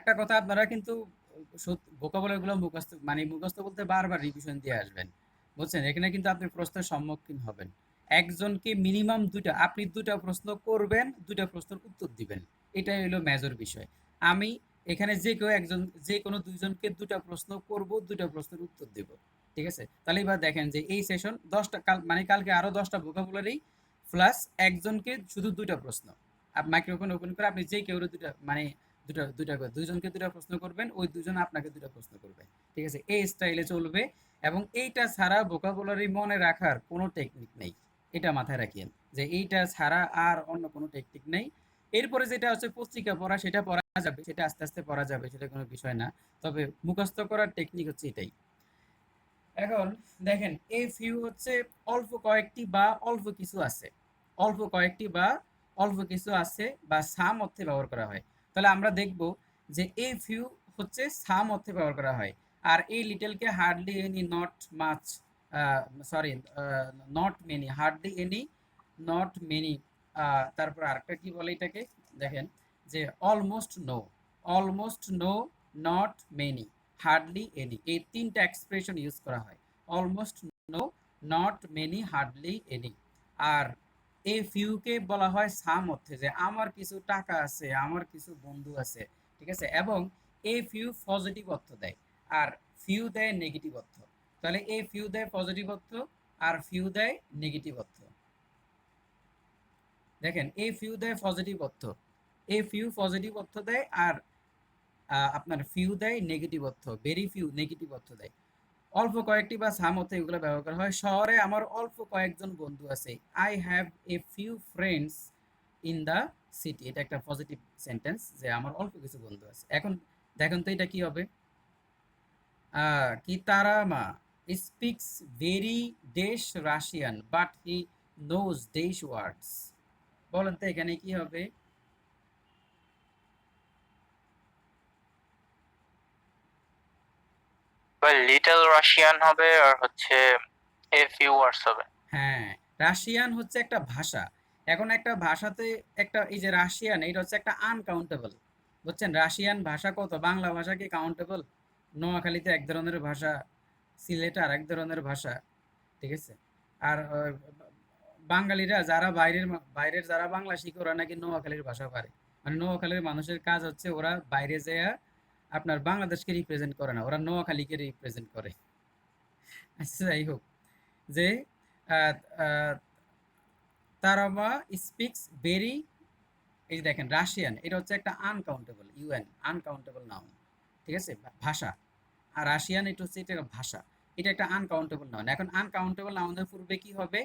আরেকটা কথা, আপনারা কিন্তু ভোকাবুলারি গুলো মুখস্থ, মানে মুখস্থ বলতে বারবার রিভিশন দিয়ে আসবেন, বুঝছেন? এখানে কিন্তু আপনি প্রশ্নের সম্মুখীন হবেন। একজনকে মিনিমাম দুইটা, আপনি দুইটা প্রশ্ন করবেন, দুইটা প্রশ্নের উত্তর দিবেন, এটাই হলো মেজর বিষয়। আমি এখানে যে কেউ একজন, যে কোনো দুইজনকে দুটা প্রশ্ন করব, দুটা প্রশ্নের উত্তর দেব, ঠিক আছে? তাহলে এবার দেখেন যে এই সেশন 10টা, কাল মানে কালকে আরো 10টা ভোকাবুলারি প্লাস একজনকে শুধু দুইটা প্রশ্ন। মাইক্রোফোন ওপেন করে আপনি যে কেউ দুটা, মানে দুটা দুটা করে দুইজনকে দুটা প্রশ্ন করবেন, ওই দুজন আপনাকে দুটা প্রশ্ন করবে, ঠিক আছে? এই স্টাইলে চলবে। এবং এইটা ছাড়া ভোকাবুলারি মনে রাখার কোনো টেকনিক নেই, এটা মাথায় রাখিয়েন যে এইটা ছাড়া আর অন্য কোনো টেকনিক নেই। এরপরে যেটা হচ্ছে পত্রিকা পড়া, সেটা পড়া যাবে, সেটা আস্তে আস্তে পড়া যাবে, সেটা কোনো বিষয় না। তবে মুখস্থ করার টেকনিক হচ্ছে এটাই। এখন দেখেন, এই ফিউ হচ্ছে অল্প কয়েকটি বা অল্প কিছু আছে, অল্প কয়েকটি বা অল্প কিছু আছে বা সাম অর্থে ব্যবহার করা হয়। তাহলে আমরা দেখব যে এই ফিউ হচ্ছে সাম অর্থে ব্যবহার করা হয়। আর এই লিটলকে hardly any, not much, sorry, not many, hardly any, not many, তারপর আরেকটা কি বলে এটাকে, দেখেন যে almost no, almost no, not many, hardly any, এই তিনটা এক্সপ্রেশন ইউজ করা হয়। Almost no, not many, hardly any. আর এই ফিউকে বলা হয় সাম অর্থে, যে আমার কিছু টাকা আছে, আমার কিছু বন্ধু আছে, ঠিক আছে? এবং এই ফিউ পজিটিভ অর্থ দেয়, আর ফিউ দেয় নেগেটিভ অর্থ। তাহলে এই ফিউ দেয় পজিটিভ অর্থ, আর ফিউ দেয় নেগেটিভ অর্থ। দেখেন, এই ফিউ দেয় পজিটিভ অর্থ, এই ফিউ পজিটিভ অর্থ দেয়, আর আপনার ফিউ দেয় নেগেটিভ অর্থ, ভেরি ফিউ নেগেটিভ অর্থ দেয়। অল্প কয়েকটি বা সাম অর্থে এগুলো ব্যবহার করা হয়। শহরে আমার অল্প কয়েকজন বন্ধু আছে, I have a few friends in the city, এটা একটা পজিটিভ সেন্টেন্স, যে আমার অল্প কিছু বন্ধু আছে। এখন দেখেন তো এটা কি হবে, কিতারামা speaks very dash Russian but he knows dash words. বলেন তো এখানে কি হবে? লিটল রাশিয়ান হবে, আর হচ্ছে এ ফিউ ওয়ার্ডস হবে। হ্যাঁ, রাশিয়ান হচ্ছে একটা ভাষা। এখন একটা ভাষাতে, একটা এই যে রাশিয়ান, এটা হচ্ছে একটা আনকাউন্টেবল, বুঝছেন? রাশিয়ান ভাষা কত, বাংলা ভাষা কি কাউন্টেবল? নোয়াখালীতে এক ধরনের ভাষা, সিলেটে আর এক ধরনের ভাষা, ঠিক আছে? আর বাঙালিরা যারা বাইরের যারা বাংলা শিখে, ওরা নাকি নোয়াখালীর ভাষা পারে। মানে নোয়াখালীর মানুষের কাজ হচ্ছে ওরা বাইরে যেয়ে আপনার বাংলাদেশকে রিপ্রেজেন্ট করে না, ওরা নোয়াখালীকে রিপ্রেজেন্ট করে। আচ্ছা, যাই হোক, যে আহ, আহ, তারামা স্পিক্স ভেরি, এই যে দেখেন রাশিয়ান, এটা হচ্ছে একটা আনকাউন্টেবল, ইউএন আনকাউন্টেবল নাউন, ঠিক আছে? ভাষা। আর রাশিয়ান এটা হচ্ছে, এটা একটা ভাষা, এটা একটা আনকাউন্টেবল নাউন। এখন আনকাউন্টেবল নাউনের পূর্বে কি হবে?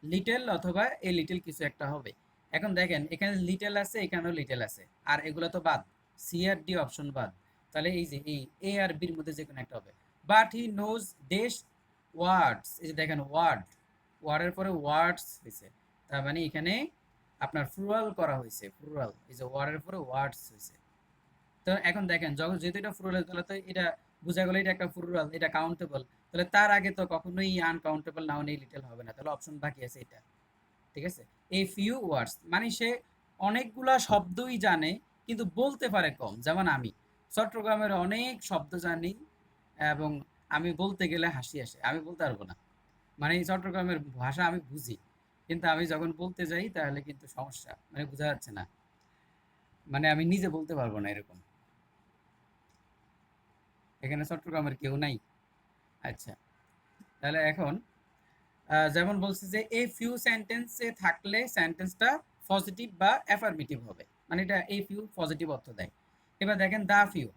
লিটল অথবা এ লিটল কিছু একটা হবে। এখন দেখেন, এখানে লিটল আছে, এখানেও লিটল আছে, আর এগুলো তো বাদ, সি আর ডি অপশন বাদ। তাহলে এই যে এই এ আর বির মধ্যে যে কোনো একটা হবে। বাট হি নোজ ডেশ ওয়ার্ডস, এই যে দেখেন ওয়ার্ড, ওয়ার্ডের পরে ওয়ার্ডস হয়েছে, তার মানে এখানে আপনার প্লুরাল করা হয়েছে, প্লুরাল, এই যে ওয়ার্ডের পরে ওয়ার্ডস হয়েছে। তো এখন দেখেন, যখন যেহেতু এটা প্লুরাল, তাহলে তো এটা বোঝা গেল এটা একটা প্লুরাল, এটা কাউন্টেবল। তাহলে তার আগে তো কখনোই আনকাউন্টেবল নাউন এই লিটল হবে না, তাহলে অপশন বাকি আছে এটা, ঠিক আছে? এই ফিউ ওয়ার্ডস মানে সে অনেকগুলা শব্দই জানে, কিন্তু বলতে পারে কম। যেমন আমি চট্টগ্রামের অনেক শব্দ জানি, এবং আমি বলতে গেলে হাসি আসে, আমি বলতে পারবো না। মানে এই চট্টগ্রামের ভাষা আমি বুঝি, কিন্তু আমি যখন বলতে যাই তাহলে কিন্তু সমস্যা, মানে বোঝা যাচ্ছে না, মানে আমি নিজে বলতে পারবো না এরকম। এখানে চট্টগ্রামের কেউ নাই। আচ্ছা, তাহলে এখন যেমন বলছি যে এই ফিউ সেন্টেন্সে থাকলে সেন্টেন্সটা পজিটিভ বা অ্যাফার্মেটিভ হবে, মানে এটা এই ফিউ পজিটিভ অর্থ দেয়। এবার দেখেন দা ফিউ,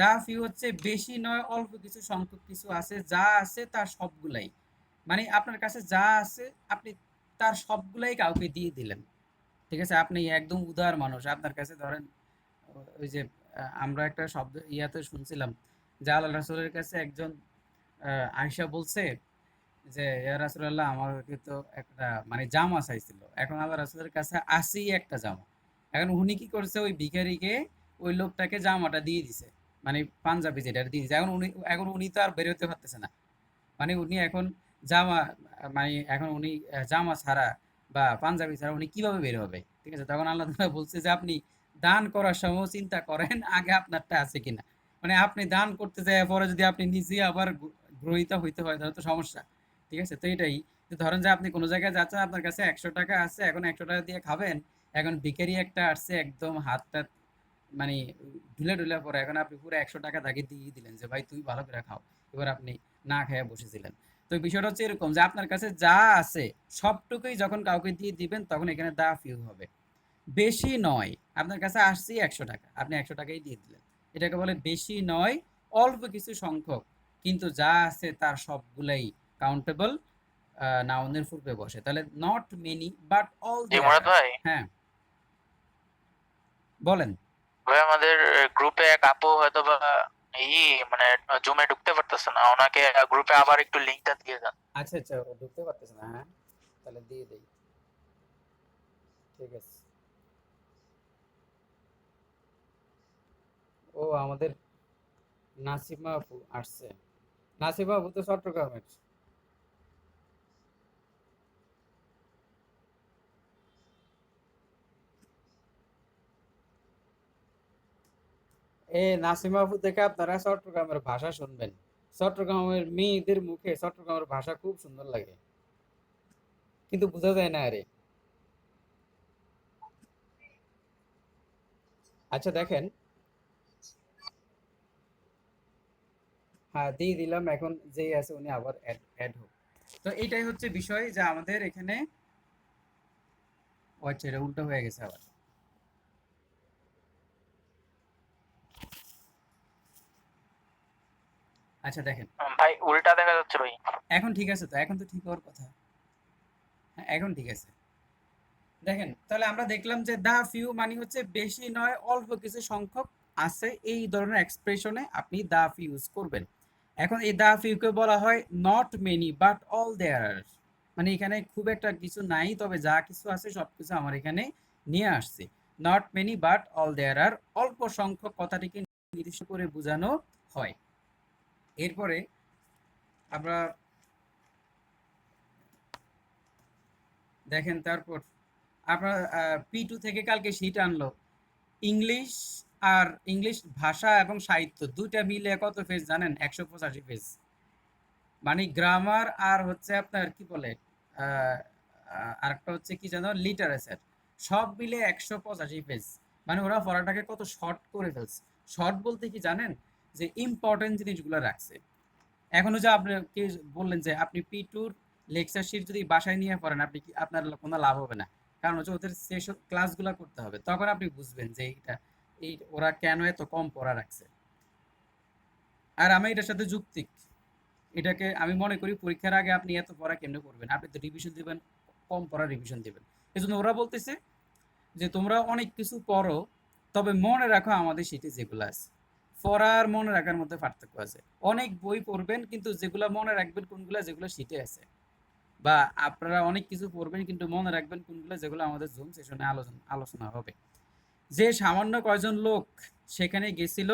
দা ফিউ হচ্ছে বেশি নয়, অল্প কিছু সংখ্যক কিছু আছে, যা আছে তার সবগুলাই, মানে আপনার কাছে যা আছে আপনি তার সবগুলাই কাউকে দিয়ে দিলেন, ঠিক আছে? আপনি একদম উদার মানুষ, আপনার কাছে ধরেন ওই যে আমরা একটা শব্দ ইয়াতে শুনছিলাম যে আল্লাহ রাসূলের কাছে একজন আয়েশা বলছে যে ইয়া রাসূলুল্লাহ, আমাকে তো একটা মানে জামা চাইছিল, এখন আল্লাহ রাসূলের কাছে আছেই একটা জামা। এখন উনি কি করছে, ওই ভিখারিকে, ওই লোকটাকে জামাটা দিয়ে দিছে, মানে পাঞ্জাবি যেটা দিয়ে দিছে। এখন উনি তো আর বের হতে পারতেছে না, মানে উনি এখন জামা, মানে এখন উনি জামা ছাড়া বা পাঞ্জাবি ছাড়া উনি কিভাবে বের হবে, ঠিক আছে? তখন আল্লাহ তাআলা বলছে যে আপনি দান করার সময় চিন্তা করেন আগে আপনারটা আছে কিনা। মানে আপনি দান করতে যাওয়ার পরে যদি আপনি নিজে আবার গ্রহীতা হইতে হয় তাহলে তো সমস্যা। ঠিক আছে? তো এটাই যে ধরেন যে আপনি কোনো জায়গায় যাচ্ছেন, আপনার কাছে ১০০ টাকা আছে, এখন ১০০ টাকা দিয়ে খাবেন। এখন ভিখারি একটা আসছে, একদম হাতটা মানে ঢুলে ঢুলে পড়ে, এখন আপনি পুরো ১০০ টাকা তাকে দিয়ে দিলেন যে ভাই তুই ভালো করে খাও। এবার আপনি না খেয়ে বসেছিলেন। তো বিষয়টা হচ্ছে এরকম যে আপনার কাছে যা আছে সবটুকুই যখন কাউকে দিয়ে দিবেন তখন এখানে দা ফিউ হবে। বেশি নয়, আপনার কাছে আসছি ১০০ টাকা, আপনি ১০০ টাকাই দিয়ে দিলেন। এটাকে বলে বেশি নয়, অল্প কিছু সংখ্যক, কিন্তু যা আছে তার সবগুলাই কাউন্টেবল নাউনের পূর্বে বসে। তাহলে নট মেনি বাট অল জি দেয়ার মুরাদ আর। ভাই, হ্যাঁ, বলেন। ভাই আমাদের গ্রুপে এক আপু হয়তো বা ই মানে জুমে ঢুকতে পারতেছে না, ওনাকে গ্রুপে আবার একটু লিংকটা দিয়ে দেন। আচ্ছা আচ্ছা, ও ঢুকতে পারতেছে না, হ্যাঁ, তাহলে দিয়ে দেই। ঠিক আছে। ও আমাদের নাসিমা আপু আসছে। নাসিমা আপু তো চট্টগ্রামের। নাসিমা আপু থেকে আপনারা চট্টগ্রামের ভাষা শুনবেন। চট্টগ্রামের মেয়েদের মুখে চট্টগ্রামের ভাষা খুব সুন্দর লাগে, কিন্তু বোঝা যায় না আরে। আচ্ছা দেখেন, হ্যাঁ দিয়ে দিলাম, এখন যেই আছে উনি আবার অ্যাড অ্যাড হোক। তো এইটাই হচ্ছে বিষয় যে আমাদের এখানে, ও আচ্ছা এটা উল্টো হয়ে গেছে আবার। আচ্ছা দেখেন, ভাই উল্টা দেখা যাচ্ছে ভাই। এখন ঠিক আছে তো, এখন তো ঠিক হওয়ার কথা। হ্যাঁ এখন ঠিক আছে। দেখেন তাহলে আমরা দেখলাম যে দা ফিউ মানে হচ্ছে বেশি নয়, অল্প কিছু সংখ্যক আছে, এই ধরনের এক্সপ্রেশনে আপনি দা ফিউ ইউজ করবেন। এখন এই দা ফিউকে বলা হয় not many but all there আর। মানে এখানে খুব একটা কিছু নাই, তবে যা কিছু আছে সবকিছু আমার এখানে নিয়ে আসছে। Not many but all there আর, অল্প সংখ্যক কথাটিকে নির্দিষ্ট করে বোঝানো হয়। এরপরে আমরা দেখেন, তারপর আপনার P2 থেকে কালকে শীট আনলো ইংলিশ, আর ইংলিশ ভাষা এবং সাহিত্য দুইটা মিলে কত পেজ জানেন? ১৮৫ পেজ। মানে গ্রামার আর হচ্ছে আপনার কি বলে আরেকটা হচ্ছে কি জানো, লিটারেচার, সব মিলে ১৮৫ পেজ। মানে ওরা পড়াটাকে কত শর্ট করে ফেলছে। শর্ট বলতে কি জানেন, যে ইম্পর্টেন্ট জিনিসগুলো রাখছে। এখনো যে আপনি কি বললেন যে আপনি P2 লেকচার শিট যদি বাসায় নিয়ে পড়েন, আপনি কি আপনার কোনো লাভ হবে না। কারণ হচ্ছে ওদের সেসব ক্লাসগুলো করতে হবে, তখন আপনি বুঝবেন যে এটা এই ওরা কেন এত কম পড়া রাখছে। আর আমি এটার সাথে যুক্তিক, এটাকে আমি মনে করি পরীক্ষার আগে আপনি এত পড়া কেমনে করবেন, আপনি তো রিভিশন দিবেন, কম পড়া রিভিশন দিবেন। এজন্য ওরা বলতেছে যে তোমরা অনেক কিছু পড়ো, তবে মনে রাখো আমাদের শীটে যেগুলো আছে। পড়া আর মনে রাখার মধ্যে পার্থক্য আছে। অনেক বই পড়বেন কিন্তু যেগুলো মনে রাখবেন কোনগুলো, যেগুলো শীটে আছে। বা আপনারা অনেক কিছু পড়বেন কিন্তু মনে রাখবেন কোনগুলো, যেগুলো আমাদের জুম সেশনে আলোচনা হবে। যে সামান্য কয়জন লোক সেখানে গেছিল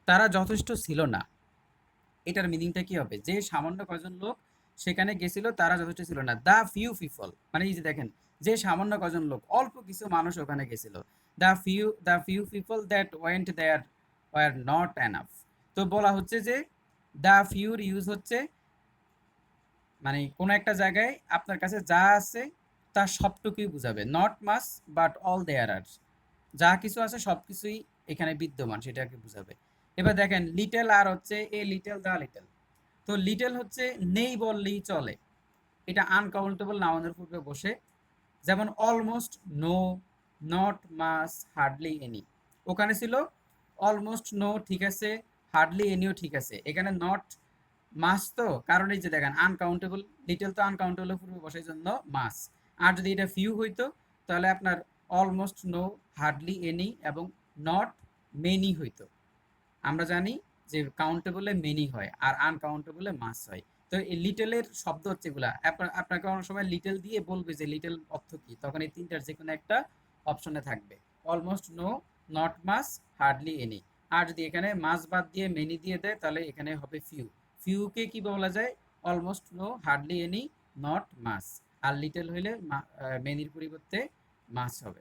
তারা যথেষ্ট ছিল না। এটার মিনিংটা কি হবে? যে সামান্য কয়জন লোক সেখানে গেছিল তারা যথেষ্ট ছিল না। দা ফিউ পিপল, মানে এই যে দেখেন, যে সামান্য কয়জন লোক, অল্প কিছু মানুষ ওখানে গেছিল। The few people that went there were not enough. তো বলা হচ্ছে যে দা ফিউর ইউজ হচ্ছে মানে কোনো একটা জায়গায় আপনার কাছে যা আছে তার সবটুকুই বুঝাবে। Not much but all there আর, যা কিছু আছে সবকিছুই এখানে বিদ্যমান সেটাকে বুঝাবে। এবার দেখেন লিটল আর হচ্ছে এ লিটল দা লিটল। তো লিটল হচ্ছে নেই বললেই চলে, এটা আনকাউন্টেবল নাউনের পূর্বে বসে। যেমন almost, no, not much, hardly any. ওখানে ছিল অলমোস্ট নো ঠিক আছে, হার্ডলি এনিও ঠিক আছে, এখানে নট মাস, তো কারণ এই যে দেখেন আনকাউন্টেবল, লিটল তো আনকাউন্টেবল পূর্বে বসে জন্য মাস। আর যদি এটা ফিউ হইতো তাহলে আপনার অলমোস্ট নো, হার্ডলি এনি এবং নট মেনি হইতো। আমরা জানি যে কাউন্টেবলে মেনি হয় আর আনকাউন্টেবলে মাস হয়। তো এই লিটেলের শব্দ হচ্ছে এগুলা। আপনাকে অনেক সময় লিটেল দিয়ে বলবে যে লিটেল অর্থ কি, তখন এই তিনটার যে কোনো একটা অপশনে থাকবে। Almost no, not much, hardly any. আর যদি এখানে মাস বাদ দিয়ে মেনি দিয়ে দেয় তাহলে এখানে হবে ফিউ। ফিউকে কি বলা যায়? Almost no, hardly any, not much. আর লিটেল হইলে মেনির পরিবর্তে মাস হবে।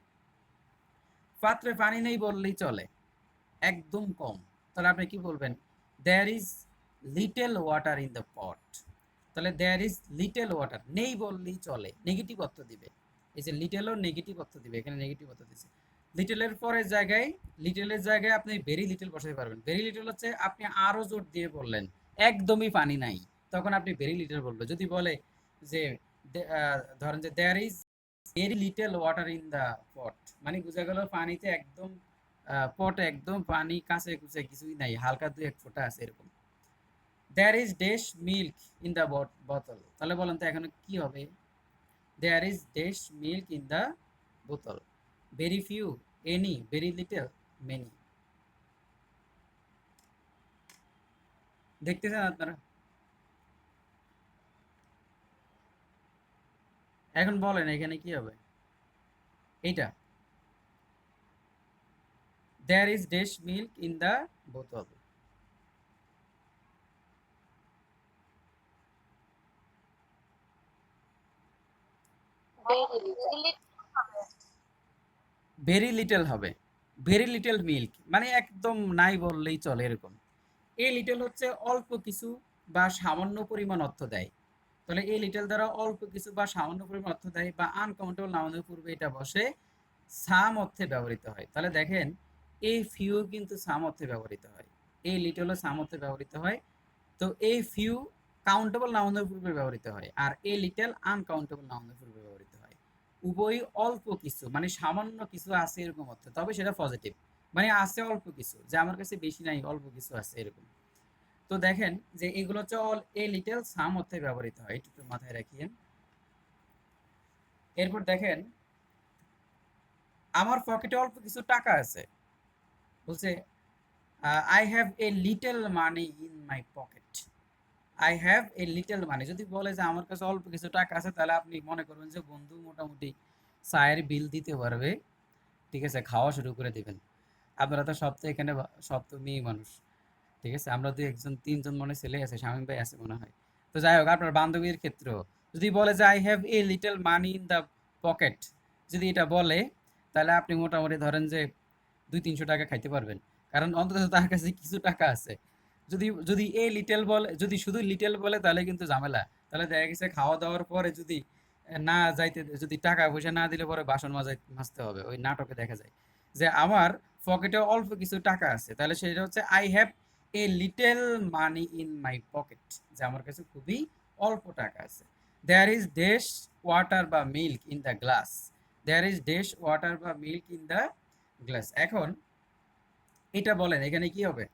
পাত্রে পানি নেই বললেই চলে, একদম কম। তাহলে আপনি কি বলবেন? There is little water in the pot. তাহলে দেয়ার ইজ লিটল ওয়াটার, নেই বললেই চলে, নেগেটিভ অর্থ দিবে। এই যে লিটলও নেগেটিভ অর্থ দিবে, এখানে নেগেটিভ অর্থ দিচ্ছে। লিটলের পরের জায়গায়, লিটলের জায়গায় আপনি ভেরি লিটল বসাতে পারবেন। ভেরি লিটল হচ্ছে আপনি আরো জোর দিয়ে বললেন একদমই পানি নাই, তখন আপনি ভেরি লিটল বলবেন। যদি বলে যে ধরেন যে there is very little water in the pot, মানে বোঝা গেল পানিতে একদম পটে একদম পানি কাছে কুচে কিছুই নাই, হালকা 2-1 ফোঁটা আছে এরকম। There is dash milk in the বোতল, তাহলে বলেন তো এখানে কি হবে? There is dash milk in the বোতল, very few, any, very little, many. দেখতেছেন আপনারা? এখন বলেন এখানে কি হবে? এইটা there is dash milk in the বোতল। ভেরি লিটল হবে, ভেরি লিটল মিল্ক, মানে একদম নাই বললেই চলে এরকম। এই লিটল হচ্ছে অল্প কিছু বা সামান্য পরিমাণ অর্থ দেয়। তাহলে এই লিটল দ্বারা অল্প কিছু বা সামান্য পরিমাণ অর্থ দেয়, বা আনকাউন্টেবল নাউনের পূর্বে এটা বসে সাম অর্থে ব্যবহৃত হয়। তাহলে দেখেন এই ফিউ কিন্তু সাম অর্থে ব্যবহৃত হয়, এই লিটলও সাম অর্থে ব্যবহৃত হয়। তো এই ফিউ কাউন্টেবল নাউনের পূর্বে ব্যবহৃত হয়, আর এই লিটল আনকাউন্টেবল নাউনের পূর্বে ব্যবহৃত হয়। উভয়ই অল্প কিছু মানে সামান্য কিছু আছে এরকম অর্থ, তবে সেটা পজিটিভ, মানে আছে অল্প কিছু, যে আমার কাছে বেশি নাই অল্প কিছু আছে এরকম। তো দেখেন যে এগুলো হচ্ছে অল এ লিটল সাম অর্থে ব্যবহৃত হয়, একটু মাথায় রাখিয়েন। এরপর দেখেন আমার পকেটে অল্প কিছু টাকা আছে, বলছে I have a little money in my pocket. I have a little money যদি বলে যে আমার কাছে অল্প কিছু টাকা আছে, তাহলে আপনি মনে করবেন যে বন্ধু মোটামুটি চায়ের বিল দিতে পারবে, ঠিক আছে, খাওয়া শুরু করে দিবেন। আপনারা তো সব তো এখানে সব তো মেয়ে মানুষ, ঠিক আছে, আমরা 2-1-3 জন মনে হয় ছেলে আছে, শামীম ভাই আছে মনে হয়। তো যাই হোক, আপনার বান্ধবীর ক্ষেত্রেও যদি বলে যে I have a little money in the pocket, যদি এটা বলে, তাহলে আপনি মোটামুটি ধরেন যে 200-300 টাকা খাইতে পারবেন, কারণ অন্তত তার কাছে কিছু টাকা আছে। যদি যদি এ লিটল বলে, যদি শুধু লিটল বলে, তাহলে কিন্তু ঝামেলা। তাহলে দেখা গেছে খাওয়া দাওয়ার পরে যদি না যাইতে, যদি টাকা পয়সা না দিলে পরে বাসন মাজতে হবে, ওই নাটকে দেখা যায় যে আমার পকেটে অল্প কিছু টাকা আছে, তাহলে সেটা হচ্ছে I have a little money in my pocket, যে আমার কাছে খুবই অল্প টাকা আছে। দেয়ার ইজ ড্যাশ ওয়াটার বা milk in the glass, there is dash water বা মিল্ক ইন দ্য গ্লাস। এখন এটা বলেন এখানে কি হবে?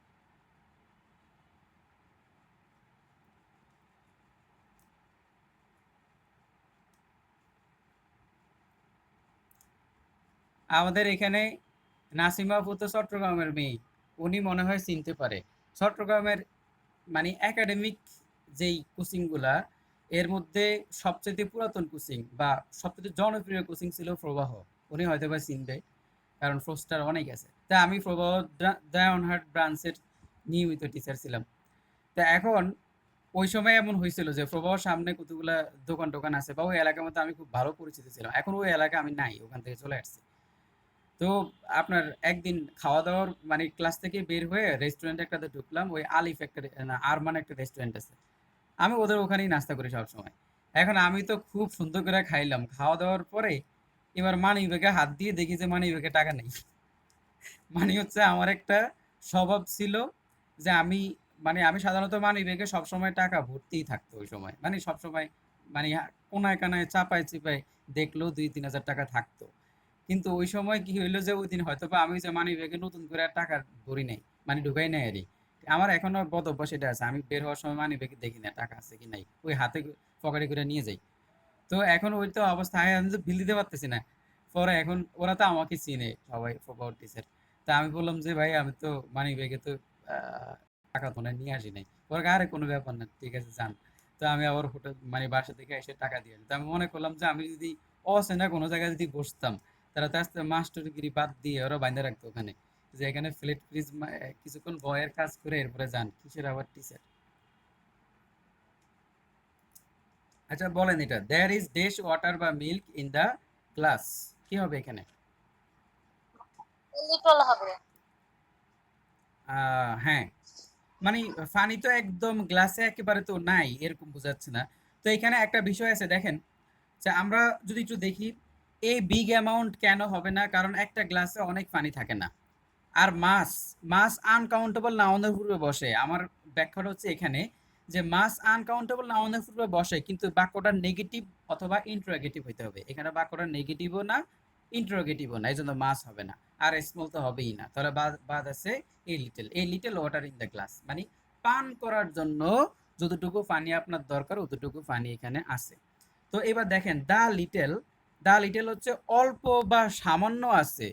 আমাদের এখানে নাসিমা আপু তো চট্টগ্রামের মেয়ে, উনি মনে হয় চিনতে পারে। চট্টগ্রামের মানে একাডেমিক যেই কোচিংগুলা, এর মধ্যে সবচেয়ে পুরাতন কোচিং বা সবচেয়ে জনপ্রিয় কোচিং ছিল প্রবাহ। উনি হয়তো বা চিনবে, কারণ পোস্টার অনেক আছে। তা আমি প্রবাহ দায়নহাট ব্রাঞ্চের নিয়মিত টিচার ছিলাম। তা এখন ওই সময় এমন হয়েছিল যে প্রবাহর সামনে কতগুলা দোকান টোকান আছে, বা ওই এলাকার মধ্যে আমি খুব ভালো পরিচিত ছিলাম। এখন ওই এলাকা আমি নাই, ওখান থেকে চলে আসছি। তো আপনার একদিন খাওয়া দাওয়ার মানে ক্লাস থেকে বের হয়ে রেস্টুরেন্টে একটাতে ঢুকলাম, ওই আলিফ একটা না আরমান একটা রেস্টুরেন্ট আছে, আমি ওদের ওখানেই নাস্তা করি সব সময়। এখন আমি তো খুব সুন্দর করে খাইলাম, খাওয়া দাওয়ার পরে এবার মানি ব্যাগে হাত দিয়ে দেখি যে মানি ব্যাগে টাকা নেই। মানে হচ্ছে আমার একটা স্বভাব ছিল যে আমি মানে আমি সাধারণত মানি ব্যাগে সবসময় টাকা ভর্তিই থাকতো ওই সময়, মানে সবসময় মানে কোনায় কানায় চাপায় চিপায় দেখলেও 2-3 হাজার টাকা থাকতো। কিন্তু ওই সময় কি হইলো যে ওই দিন হয়তো বা আমি যে মানি ব্যাগে নতুন করে আর টাকা ভরি নাই, মানে ঢুকাই নাই আরই। আমার এখনো বদ অভ্যাস এটা আছে, আমি বের হওয়ার সময় মানি ব্যাগে দেখি না টাকা আছে কি নাই, ওই হাতে পকেটে করে নিয়ে যাই। তো এখন ওই তো অবস্থা, আমি তো বিল দিতে পারতেছি না। পরে এখন ওরা তো আমাকে চিনে সবাই, প্রপার টিচার। তা আমি বললাম যে ভাই আমি তো মানি ব্যাগে তো আহ, টাকা তো না নিয়ে আসি নাই। ওরা আরে কোনো ব্যাপার না, ঠিক আছে যান। তো আমি আবার হোটেল মানে বাসা থেকে এসে টাকা দিয়ে আসি। তো আমি মনে করলাম যে আমি যদি অচেনা কোনো জায়গায় যদি বসতাম, তারা তো আস্তে মাস্টারগিরি বাদ দিয়ে ওরা বাইন্ধা রাখতো ওখানে, যে এখানে ফ্ল্যাট প্লিজ কিছুক্ষণ বয়ের কাজ করে এরপরে যান, কিসের আবার টিচার। আচ্ছা বলেন, এটা দেয়ার ইজ ড্যাশ ওয়াটার বা মিল্ক ইন দ্য গ্লাস, কি হবে এখানে? লিটল হবে। হ্যাঁ, মানে ফানি তো একদম গ্লাসে একেবারে তো নাই এরকম বোঝাচ্ছে না। তো এখানে একটা বিষয় আছে দেখেন, যে আমরা যদি একটু দেখি, এই বিগ অ্যামাউন্ট কেন হবে না, কারণ একটা গ্লাসে অনেক পানি থাকে না। আর মাস, মাস আনকাউন্টেবল নাউনের পূর্বে বসে। আমার ব্যাখ্যাটা হচ্ছে এখানে, যে মাস আনকাউন্টেবল নাউনের পূর্বে বসে, কিন্তু বাক্যটা নেগেটিভ অথবা ইন্টারোগেটিভ হইতে হবে। এখানে বাক্যটা নেগেটিভও না, ইন্টারোগেটিভও না, এই জন্য মাস হবে না। আর স্মল তো হবেই না। তাহলে বাদ বাদ আছে এই little water in the glass, মানে পান করার জন্য যতটুকু পানি আপনার দরকার অতটুকু পানি এখানে আছে। তো এবার দেখেন দা লিটল হচ্ছে অল্প বা সামান্য আছে,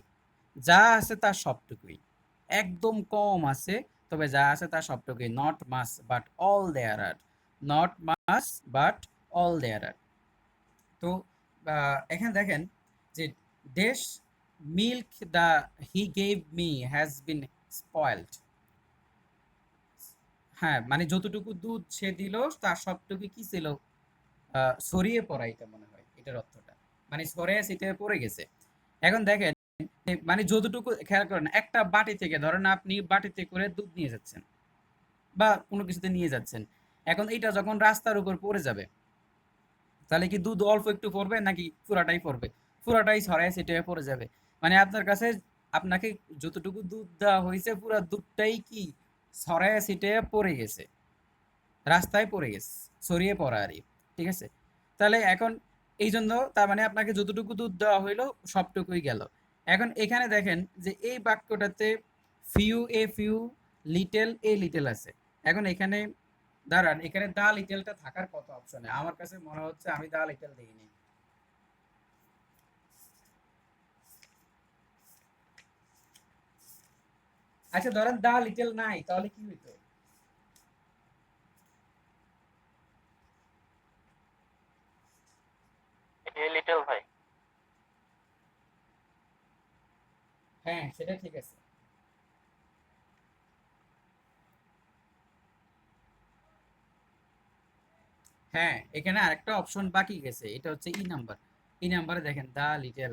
যা আছে তার সবটুকুই, একদম কম আছে, তবে যা আছে তার সবটুকুই। Not much but all there are, not much but all there are. তো এখানে দেখেন যে দেশ milk the he gave me has been spoiled. হ্যাঁ, মানে যতটুকু দুধ সে দিল তার সবটুকু কি ছিল, ছড়িয়ে পড়া, এটা মনে হয় এটার অর্থটা, মানে ছড়িয়ে ছিটিয়ে পড়ে গেছে। এখন দেখেন, মানে যতটুকু, খেয়াল করেন, একটা বাটি থেকে ধরেন আপনি বাটিতে করে দুধ নিয়ে যাচ্ছেন বা কোনো কিছুতে নিয়ে যাচ্ছেন, এখন এইটা যখন রাস্তার উপর পড়ে যাবে, তাহলে কি দুধ অল্প একটু পড়বে নাকি পুরাটাই পড়বে? পুরাটাই ছড়ায় ছিটিয়ে পড়ে যাবে। মানে আপনার কাছে, আপনাকে যতটুকু দুধ দেওয়া হয়েছে পুরা দুধটাই কি ছড়ায় ছিটিয়ে পড়ে গেছে, রাস্তায় পড়ে গেছে, ছড়িয়ে পড়া আর কি। ঠিক আছে? তাহলে এখন এই জন্য তার মানে আপনাকে যতটুকু দুধ দেওয়া হইলো সবটুকুই গেল। এখন এখানে দেখেন যে এই বাক্যটাতে ফিউ লিটেল আছে। এখন এখানে দাঁড়ান, এখানে দা লিটেলটা থাকার কত অপশনে, আমার কাছে মনে হচ্ছে আমি দা লিটেল দেইনি। আচ্ছা ধরেন দা লিটেল নাই, তাহলে কি হইতো? এ লিটল ভাই। হ্যাঁ, সেটা ঠিক আছে। হ্যাঁ, এখানে আরেকটা অপশন বাকি গেছে, এটা হচ্ছে ই নাম্বারে দেখেন দা লিটেল,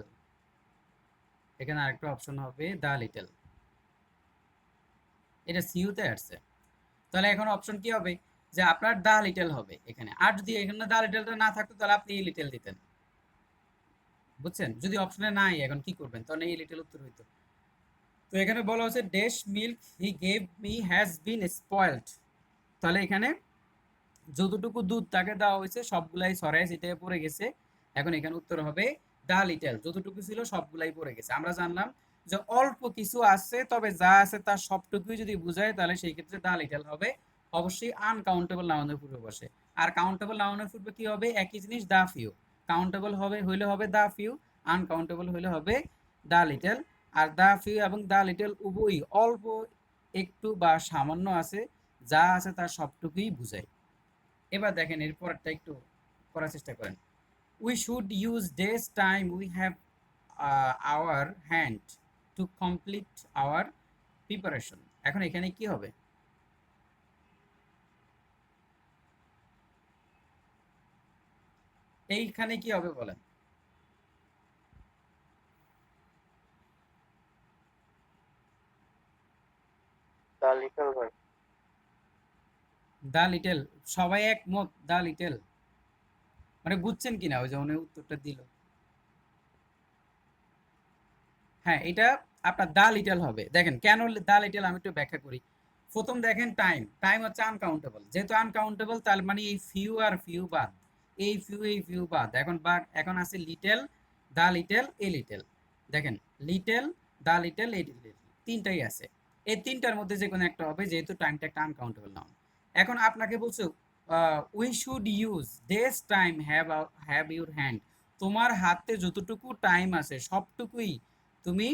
এখানে আরেকটা অপশন হবে দা লিটল, এটা সিইউতে আসছে। তাহলে এখন অপশন কি হবে, যে আপনার দা লিটল হবে এখানে। আর যদি এখানে দা লিটলটা না থাকতো তাহলে আপনি এই লিটল দিতেন। বুঝছেন? যদি অপশনে নাই এখন কি করবেন, তখন এই লিটল উত্তর হইতো। তো এখানে বলা হচ্ছে dash milk he gave me has been spoiled. তাহলে এখানে যতটুকু দুধ তাকে দেওয়া হয়েছে সবগুলাই ছড়ায় ছিটিয়ে পড়ে গেছে। এখন এখানে উত্তর হবে দা লিটল, যতটুকু ছিল সবগুলাই পড়ে গেছে। আমরা জানলাম যে অল্প কিছু আছে, তবে যা আছে তার সবটুকুই যদি বুঝায় তাহলে সেই ক্ষেত্রে দা লিটল হবে। অবশ্যই আনকাউন্টেবল নাউনের পূর্বে বসে। আর কাউন্টেবল নাউনের পূর্বে কি হবে, একই জিনিস, দা ফিউ। কাউন্টেবল হবে হইলে হবে দা ফিউ, আনকাউন্টেবল হইলে হবে দা লিটল। আর দা ফিউ এবং দা লিটল উভয়ই অল্প একটু বা সামান্য আছে, যা আছে তার সবটুকুই বুঝায়। এবার দেখেন এর পরেরটা একটু করার চেষ্টা করেন। We should use days time we have our hand to complete our preparation. এখন এখানে কি হবে, এইখানে কি হবে বলেন? দা লিটল ভাই। দা লিটেল, সবাই একমত দা লিটেল? মানে বুঝছেন কিনা ওই যে উনি উত্তরটা দিল? হ্যাঁ, এটা আপনার দা লিটল হবে। দেখেন কেন দা লিটল, আমি একটু ব্যাখ্যা করি। প্রথম দেখেন টাইম হচ্ছে আনকাউন্টেবল, যেহেতু আনকাউন্টেবল তার মানে এই ফিউ আর ফিউ বাদ, এই ফিউ বাদ। এখন আছে little, the little, a little. দেখেন little, the little, a little, তিনটাই আছে। এই তিনটার মধ্যে যে কোনো একটা হবে, যেহেতু টাইমটা একটা আনকাউন্টেবল নাউন। এখন আপনাকে বলছো we should use this time have your hand, তোমার হাতে যতটুকু টাইম আছে সবটুকুই তুমি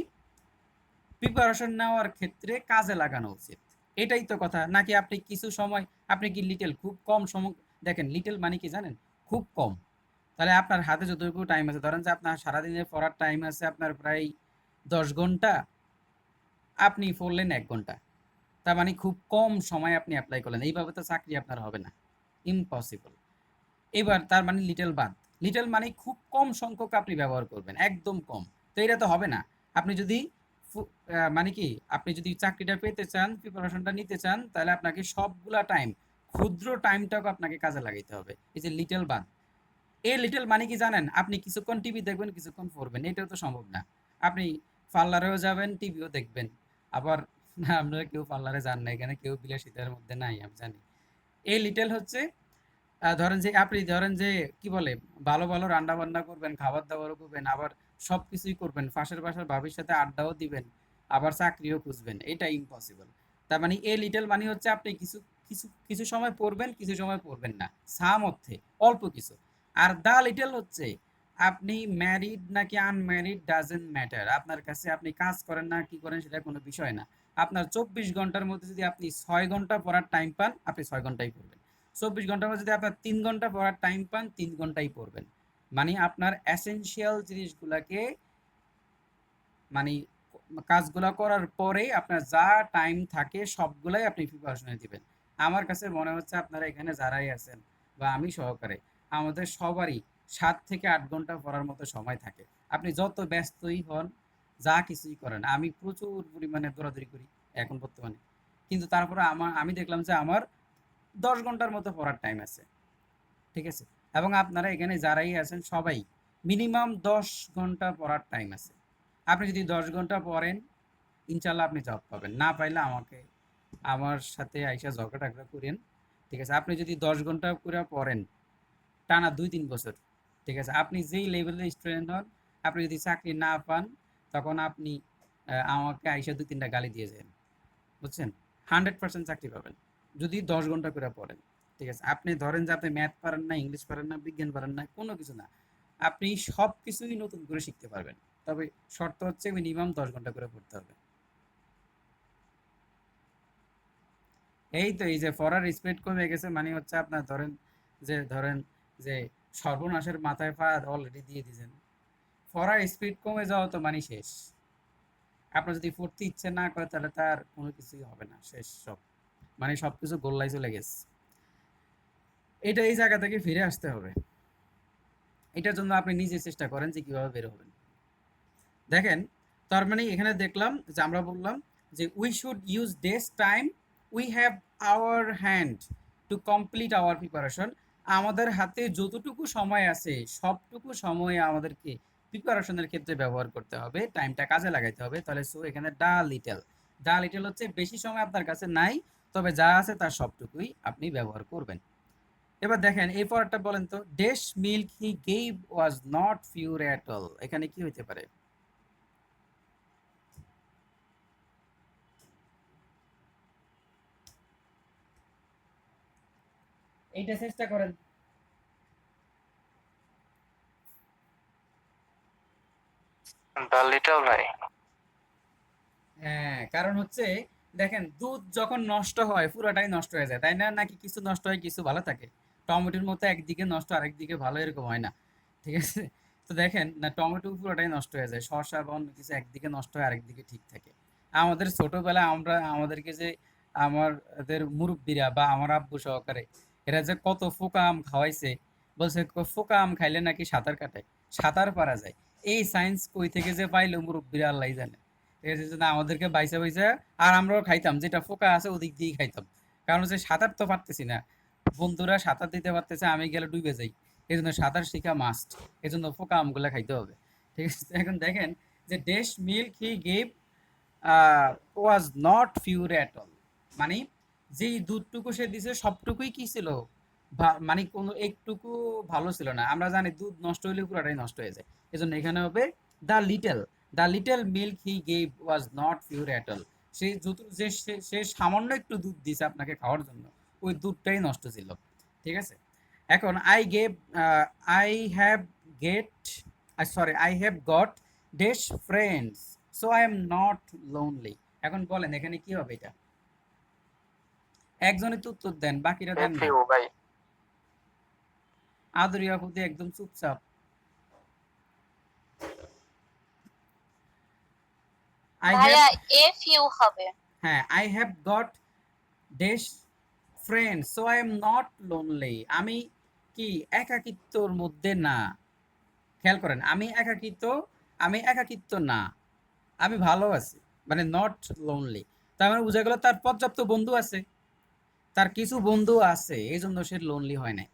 প্রিপারেশন নেওয়ার ক্ষেত্রে কাজে লাগানো উচিত। এটাই তো কথা নাকি? আপনি কিছু সময়, আপনি কি লিটল, খুব কম সময়, দেখেন লিটল মানে কি জানেন, খুব কম। তাহলে আপনার হাতে যতটুকু টাইম আছে, ধরেন যে আপনার সারাদিনে পড়ার টাইম আছে আপনার প্রায় 10 ঘন্টা, আপনি পড়লেন 1 ঘন্টা, তার মানে খুব কম সময় আপনি অ্যাপ্লাই করলেন। এইভাবে তো চাকরি আপনার হবে না, ইম্পসিবল। এবার তার মানে লিটল বাদ, লিটল মানে খুব কম সংখ্যক আপনি ব্যবহার করবেন, একদম কম। তো এটা তো হবে না। আপনি যদি মানে কি আপনি যদি চাকরিটা পেতে চান, প্রিপারেশনটা নিতে চান, তাহলে আপনাকে সবগুলা টাইম, ক্ষুদ্র টাইমটাকে আপনাকে কাজে লাগাইতে হবে। এই যে লিটল বান, এই লিটল মানে কি জানেন? আপনি কিছুক্ষণ টিভি দেখবেন, কিছুক্ষণ পড়বেন, এটাও তো সম্ভব না। আপনি পার্লারেও যাবেন, টিভিও দেখবেন। আবার না, আপনারা কেউ পার্লারে যান না, এখানে কেউ বিলাসিতার মধ্যে নাই, আমি জানি। এই লিটল হচ্ছে ধরেন যে আপনি ধরেন যে কি বলে, ভালো ভালো রান্না বান্না করবেন, খাবার দাবারও করবেন, আবার সবকিছুই করবেন, পাশের বাসার ভাবির সাথে আড্ডাও দিবেন, আবার চাকরিও খুঁজবেন, এটা ইম্পসিবল। তার মানে এই লিটল মানে হচ্ছে আপনি কিছু কিছু কিছু সময় পড়বেন, কিছু সময় পড়বেন না, সাম অর্থে অল্প কিছু। আর দা লিটল হচ্ছে আপনি ম্যারিড নাকি আনম্যারিড ডাজেন্ট ম্যাটার, আপনার কাছে আপনি কাজ করেন না কি করেন সেটা কোনো বিষয় না। আপনার 24 ঘন্টার মধ্যে যদি আপনি 6 ঘন্টা পড়ার টাইম পান, আপনি 6 ঘন্টাই পড়বেন। 24 ঘন্টার মধ্যে যদি আপনার 3 ঘন্টা পড়ার টাইম পান, 3 ঘন্টাই পড়বেন। মানে আপনার এসেনশিয়াল জিনিসগুলাকে, মানে কাজগুলা করার পরে আপনার যা টাইম থাকে সবগুলাই আপনি প্রিপারেশনে দিবেন। আমার কাছে মনে হচ্ছে আপনারা এখানে যারাই আছেন বা আমি সহকারে, আমাদের সবারই 7 থেকে 8 ঘন্টা পড়ার মতো সময় থাকে। আপনি যত ব্যস্তই হন, যা কিছুই করেন, আমি প্রচুর পরিমাণে দৌড়াদৌড়ি করি এখন বর্তমানে, কিন্তু তারপরে আমি দেখলাম যে আমার 10 ঘন্টার মতো পড়ার টাইম আছে। ঠিক আছে? এবং আপনারা এখানে যারাই আছেন সবাই মিনিমাম 10 ঘন্টা পড়ার টাইম আছে। আপনি যদি 10 ঘন্টা পড়েন, ইনশাল্লাহ আপনি জব পাবেন। না পাইলে আমাকে, আমার সাথে আইসা ঝগড়া টাগড়া করেন। ঠিক আছে? আপনি যদি 10 ঘন্টা করে পড়েন টানা 2-3 বছর, ঠিক আছে, আপনি যেই লেভেলের স্টুডেন্ট হন, আপনি যদি চাকরি না পান, তখন আপনি আমাকে আইসা 2-3টা গালি দিয়ে যান, বুঝছেন? 100% চাকরি পাবেন যদি 10 ঘন্টা করে পড়েন। ঠিক আছে? আপনি ধরেন যে আপনি ম্যাথ পারেন না, ইংলিশ পারেন না, বিজ্ঞান পারেন না, কোনো কিছু না, আপনি সব কিছুই নতুন করে শিখতে পারবেন। তবে শর্ত হচ্ছে মিনিমাম 10 ঘন্টা করে পড়তে হবে। এই তো, এই যে পড়ার স্পিড কমে গেছে মানে হচ্ছে আপনার ধরেন যে সর্বনাশের মাথায় পা অলরেডি দিয়ে দিয়েছেন। পড়ার স্পিড কমে যাওয়া তো মানে শেষ। আপনার যদি পড়তে ইচ্ছে না করে তাহলে তার কোনো কিছুই হবে না, শেষ সব, মানে সবকিছু গোল্লায় চলে গেছে। এটা এই জায়গা থেকে ফিরে আসতে হবে। এটার জন্য আপনি নিজে চেষ্টা করেন যে কিভাবে বের হবেন। দেখেন, তার মানে এখানে দেখলাম যে আমরা বললাম যে we should use this time we have our hand to complete our preparation. আমাদের হাতে যতটুকু সময় আছে সবটুকু সময় আমাদেরকে প্রিপারেশনের ক্ষেত্রে ব্যবহার করতে হবে, টাইমটা কাজে লাগাইতে হবে। তাহলে সো এখানে দা লিটল হচ্ছে বেশি সময় আপনার কাছে নাই, তবে যা আছে তার সবটুকুই আপনি ব্যবহার করবেন। এবার দেখেন এই পরেরটা বলেন তো, dash milk he gave was not pure at all, এখানে কি হইতে পারে? এইটা চেষ্টা করেন। দ্য লিটল ভাই। হ্যাঁ, কারণ হচ্ছে দেখেন দুধ যখন নষ্ট হয় পুরোটাই নষ্ট হয়ে যায়, তাই না? নাকি কিছু নষ্ট হয় কিছু ভালো থাকে? টমেটোর মতো একদিকে নষ্ট আরেকদিকে ভালো এরকম হয় না, ঠিক আছে? তো দেখেন না, টমেটো পুরোটাই নষ্ট হয়ে যায়, শসা বা অন্য কিছু একদিকে নষ্ট হয় আরেকদিকে ঠিক থাকে। আমাদের ছোটবেলায় আমরা আমাদেরকে যে আমাদের মুরব্বীরা বা আমার আব্বু সহকারে এরা যে কত ফোকা আম খাওয়াইছে, বলছে ফোকা আম খাইলে নাকি সাঁতার কাটে, সাঁতার পারা যায়। এই সায়েন্স কই থেকে যে পাইলো মুরব্বীরা আল্লাহ জানে। ঠিক আছে? যে না, আমাদেরকে বাইসা বাইসা, আর আমরাও খাইতাম, যেটা ফোকা আছে ওদিক দিয়েই খাইতাম। কারণ হচ্ছে সাঁতার তো পারতেছি না, বন্ধুরা সাঁতার দিতে পারতেছে, আমি গেলে ডুবে যাই। এই জন্য সাঁতার শিখা মাস্ট, এই জন্য ফোকা আমগুলা খাইতে হবে। ঠিক আছে? এখন দেখেন যে dash milk he gave was not pure at all, মানে যেই দুধটুকু সে দিছে সবটুকুই কি ছিল, মানে কোনো একটুকু ভালো ছিল না। আমরা জানি দুধ নষ্ট হইলে পুরাটাই নষ্ট হয়ে যায়, এজন্য এখানে হবে the little, the little milk he gave was not pure at all. সে যত যে সে সামান্য একটু দুধ দিছে আপনাকে খাওয়ার জন্য, ওই দুধটাই নষ্ট ছিল। ঠিক আছে? এখন I have get sorry I have got dash friends so I am not lonely. এখন বলেন এখানে কি হবে এটা? একজনই তো উত্তর দেন, বাকিরা এ দেন না। ফিউ ভাই। আদরি আপুদি একদম চুপচাপ। আই হ্যাভ, ভাইয়া এফ ইউ হবে। হ্যাঁ, I have got dash friend so I am not lonely, আমি কি একাকিত্বর মধ্যে না। খেয়াল করেন, আমি একাকিত্ব না, আমি ভালো আছি, মানে নট লোনলি, তার মানে বোঝা গেল তার পর্যাপ্ত বন্ধু আছে, তার কিছু বন্ধু আছে, এই জন্য সে লোনলি হয় না।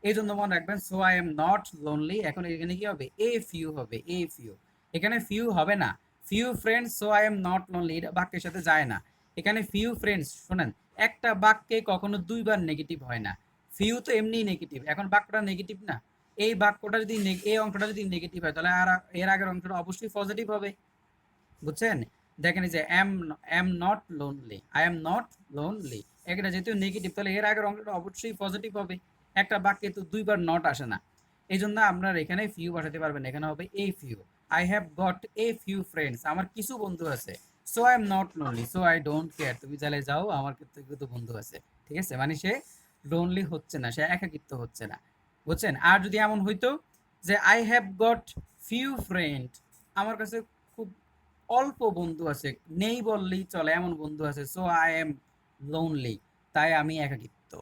এই জন্য মনে রাখবেন, so I am not lonely, এখন এখানে কি হবে, এ ফিউ হবে, এ ফিউ। এখানে ফিউ হবে না, few friends so I am not lonely, এটা বাক্যের সাথে যায় না। এখানে ফিউ ফ্রেন্ডস, শোনেন, একটা বাক্যে কখনো দুইবার নেগেটিভ হয় না। ফিউ তো এমনি নেগেটিভ, এখন বাক্যটা নেগেটিভ না, এই বাক্যটা যদি এই অংশটা যদি নেগেটিভ হয়, তাহলে আর এর আগের অংশটা অবশ্যই পজিটিভ হবে। বুঝছেন? দেখেন এই যে am not lonely, I am not lonely, এটা যেহেতু নেগেটিভ, তাহলে এর আগের অংশটা অবশ্যই পজিটিভ হবে। একটা বাক্যে তো দুইবার নট আসে না, এই জন্য আপনার এখানে ফিউ বসাতে পারবেন, এখানে হবে a few. I have got a few friends, আমার কিছু বন্ধু আছে। So I am not lonely, so I don't care, তুমি চাইলে যাও, আমার কিন্তু বন্ধু আছে। ঠিক আছে, মানে সে লোনলি হচ্ছে না, সে একাকিত্ব হচ্ছে না। বুঝছেন? আর যদি এমন হইতো যে I have got few friend, আমার কাছে খুব অল্প বন্ধু আছে, নেই বললেই চলে এমন বন্ধু আছে, সো আই এম লোনলি, তাই আমি একাকিত্ব।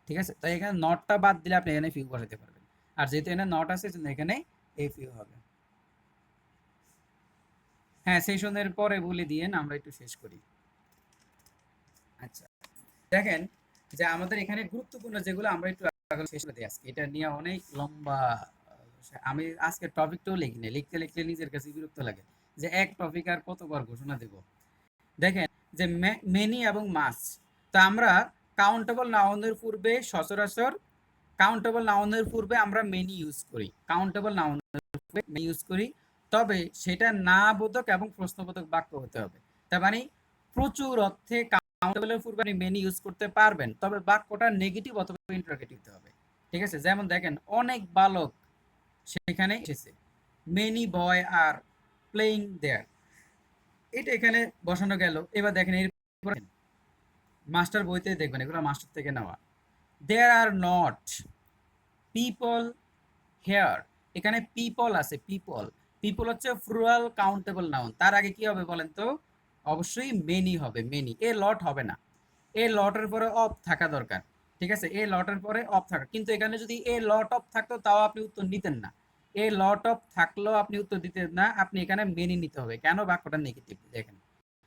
ঠিক আছে, তাই এখানে নটটা বাদ দিলে আপনি এখানে ফিউ বসাতে পারবেন। আর যেহেতু এখানে নট আছে, সেজন্য এখানে এ ফিউ হবে। হ্যাঁ, সেশনের পরে বলে দিয়েন, আমরা একটু শেষ করি। আচ্ছা, দেখেন যে আমাদের এখানে গুরুত্বপূর্ণ যেগুলো, আমরা একটু আগে শেষ করে দিই আজকে, এটা নিয়ে অনেক লম্বা। আমি আজকে টপিকটাও লিখিনি, লিখতে লিখতে নিজের কাছে বিরক্ত লাগে যে এক টপিক আর কতবার ঘোষণা দেব। দেখেন যে মেনি এবং মাস, তা আমরা কাউন্টেবল নাউনের পূর্বে সচরাচর, কাউন্টেবল নাউনের পূর্বে আমরা মেনি ইউজ করি, কাউন্টেবল নাউনের পূর্বে মেনি ইউজ করি, তবে সেটা না বোধক এবং প্রশ্নবোধক বাক্য হতে হবে। তার মানে প্রচুর অর্থে কাউন্টেবলের পূর্বে আপনি মেনি ইউজ করতে পারবেন, তবে বাক্যটা নেগেটিভ অথবা ইন্টারোগেটিভ হতে হবে। ঠিক আছে, যেমন দেখেন অনেক বালক সেখানে এসেছে, মেনি বয় আর প্লেইং দেয়ার, এটা এখানে বসানো গেল। এবার দেখেন এরপরে মাস্টার বইতে দেখবেন, এগুলো মাস্টার থেকে নেওয়া। দেয়ার আর নট পিপল হেয়ার, এখানে পিপল আছে, পিপল, পিপল হচ্ছে প্লুরাল কাউন্টেবল নাউন, তার আগে কি হবে বলেন তো? অবশ্যই মেনি হবে, মেনি, এ লট হবে না, এ লটের পরে অফ থাকা দরকার। ঠিক আছে, এ লটের পরে অফ থাকা, কিন্তু এখানে যদি এ লট অফ থাকতো তাও আপনি উত্তর নিতেন না, এ লট অফ থাকলেও আপনি উত্তর দিতেন না, আপনি এখানে মেনি নিতে হবে। কেন? বাক্যটা নেগেটিভ। দেখেন,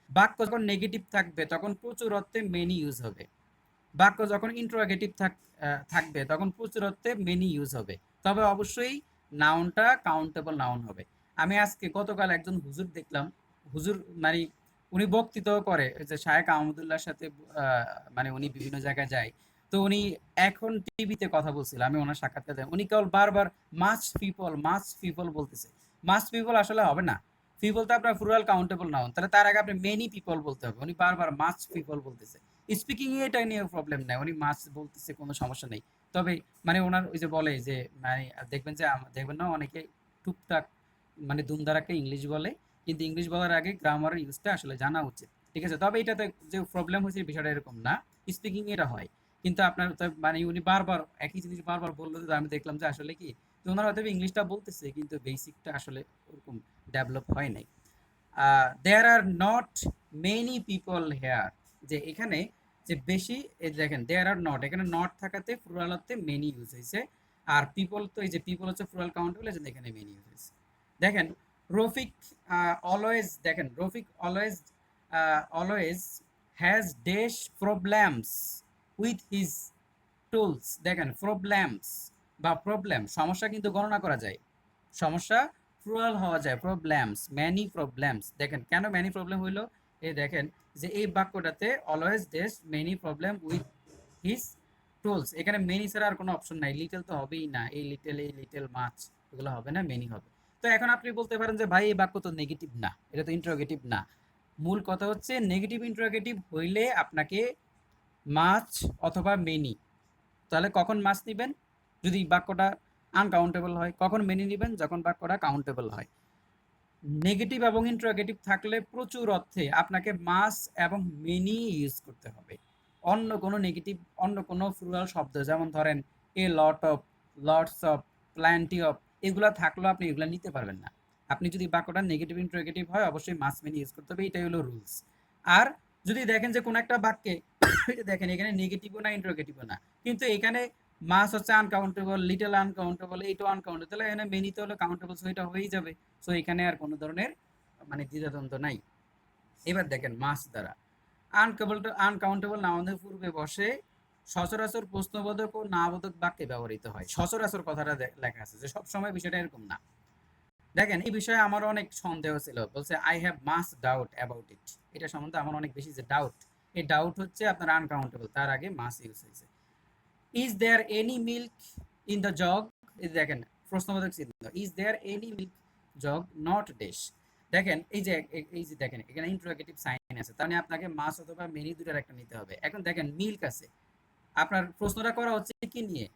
বাক্য যখন নেগেটিভ থাকবে তখন প্রচুর অর্থে মেনি ইউজ হবে, বাক্য যখন ইন্টারোগেটিভ থাকবে তখন প্রচুর অর্থে মেনি ইউজ হবে, তবে অবশ্যই নাউনটা কাউন্টেবল নাউন হবে। আমি আজকে গতকাল একজন হুজুর দেখলাম, হুজুর মানে উনি বক্তৃতা করে, যে শায়েখ আহমদুল্লাহর সাথে, মানে উনি বিভিন্ন জায়গায় যায়, তো উনি এখন টিভিতে কথা বলছিল, আমি ওনার সাক্ষাৎকার দেয়, উনি কেবল বারবার মাচ পিপল বলতেছে। মাচ পিপল আসলে হবে না, পিপল তো আপনার প্লুরাল কাউন্টেবল নাউন, তাহলে তার আগে আপনি মেনি পিপল বলতে হবে, উনি বারবার মাচ পিপল বলতেছে। স্পিকিং এ এটা নিয়ে প্রবলেম নাই, উনি মাছ বলতেছে, কোনো সমস্যা নেই। তবে মানে ওনার ওই যে বলে যে, মানে দেখবেন যে দেখবেন না অনেকে টুকটাক মানে দুমদারাকে ইংলিশ বলে, কিন্তু ইংলিশ বলার আগে গ্রামারের ইউজটা আসলে জানা উচিত। ঠিক আছে, তবে এটাতে যে প্রবলেম হয়েছে বিষয়টা এরকম না, স্পিকিং এটা হয়। কিন্তু আপনার মানে উনি বারবার একই জিনিস বারবার বললো, তো আমি দেখলাম যে আসলে কি, যে ওনারা হয়তো ইংলিশটা বলতেছে কিন্তু বেসিকটা আসলে ওরকম ডেভেলপ হয় নাই। There are not many people here, যে এখানে যে বেশি, এই দেখেন দেয়ার আর নট, এখানে নট থাকাতে প্লুরাল অর্থে মেনি ইউজ হয়েছে, আর পিপল তো এই যে পিপল হচ্ছে প্লুরাল কাউন্টেবল, এজন্য এখানে মেনি ইউজ হয়েছে। দেখেন রফিক অলওয়েজ, দেখেন Rafiq always always has dash problems with his tools. দেখেন প্রবলেমস বা প্রবলেম, সমস্যা কিন্তু গণনা করা যায়, সমস্যা প্লুরাল হওয়া যায়, প্রবলেমস, ম্যানি প্রবলেমস। দেখেন কেন ম্যানি প্রবলেম হইলো, এই দেখেন যে এই বাক্যটাতে অলওয়েজ দেশ many problem with his tools, এখানে মেনি ছাড়া আর কোনো অপশন নাই, লিটল তো হবেই না, এই লিটল মাছ, এগুলো হবে না, মেনি হবে। তো এখন আপনি বলতে পারেন যে ভাই এই বাক্য তো নেগেটিভ না, এটা তো ইন্টারোগেটিভ না। মূল কথা হচ্ছে নেগেটিভ ইন্টারোগেটিভ হইলে আপনাকে মাছ অথবা মেনি, তাহলে কখন মাছ নিবেন? যদি বাক্যটা আনকাউন্টেবল হয়। কখন মেনে নিবেন? যখন বাক্যটা কাউন্টেবল হয়। নেগেটিভ এবং ইন্টারোগেটিভ থাকলে প্রচুর অর্থে আপনাকে মাস এবং মেনি ইউজ করতে হবে। অন্য কোনো নেগেটিভ, অন্য কোনো প্লুরাল শব্দ, যেমন ধরেন a lot of, lots of, plenty of, এগুলা থাকলেও আপনি এগুলা নিতে পারবেন না। আপনি যদি বাক্যটা নেগেটিভ ইন্টারোগেটিভ হয়, অবশ্যই মাস মেনি ইউজ করতে হবে, এটাই হলো রুলস। আর যদি দেখেন যে কোনো একটা বাক্যে দেখেন এখানে নেগেটিভও না ইন্টারোগেটিভও না, কিন্তু এখানে মাস হচ্ছে আনকাউন্টেবল, লিটল আনকাউন্টেবল, এইটাও আনকাউন্টেবল, তাহলে এখানে মেনিতে হলো কাউন্টেবল, সো এটা হয়েই যাবে। সো এখানে আর কোনো ধরনের মানে দ্বিধাদ্বন্দ্ব নাই। এবার দেখেন মাস দ্বারা আনকাউন্টেবল নাউনের পূর্বে বসে সচরাচর প্রশ্নবোধক ও নাবোধক বাক্যে ব্যবহৃত হয়। সচরাচর কথাটা লেখা আছে, যে সবসময় বিষয়টা এরকম না। দেখেন এই বিষয়ে আমার অনেক সন্দেহ ছিল, বলছে I have much doubt about it, এটা সম্বন্ধে আমার অনেক বেশি যে ডাউট, এই ডাউট হচ্ছে আপনার আনকাউন্টেবল, তার আগে মাস ইউজ হয়েছে। Is there any milk in the jug, এই দেখেন প্রশ্নবোধক চিহ্ন, is there any milk jug not dish. দেখেন এই যে দেখেন এখানে ইন্টারোগেটিভ সাইন আছে, তার মানে আপনাকে মাস অথবা মেনি দুটার একটা নিতে হবে। এখন দেখেন মিল্ক আছে, আপনার প্রশ্নটা করা হচ্ছে কি নিয়ে,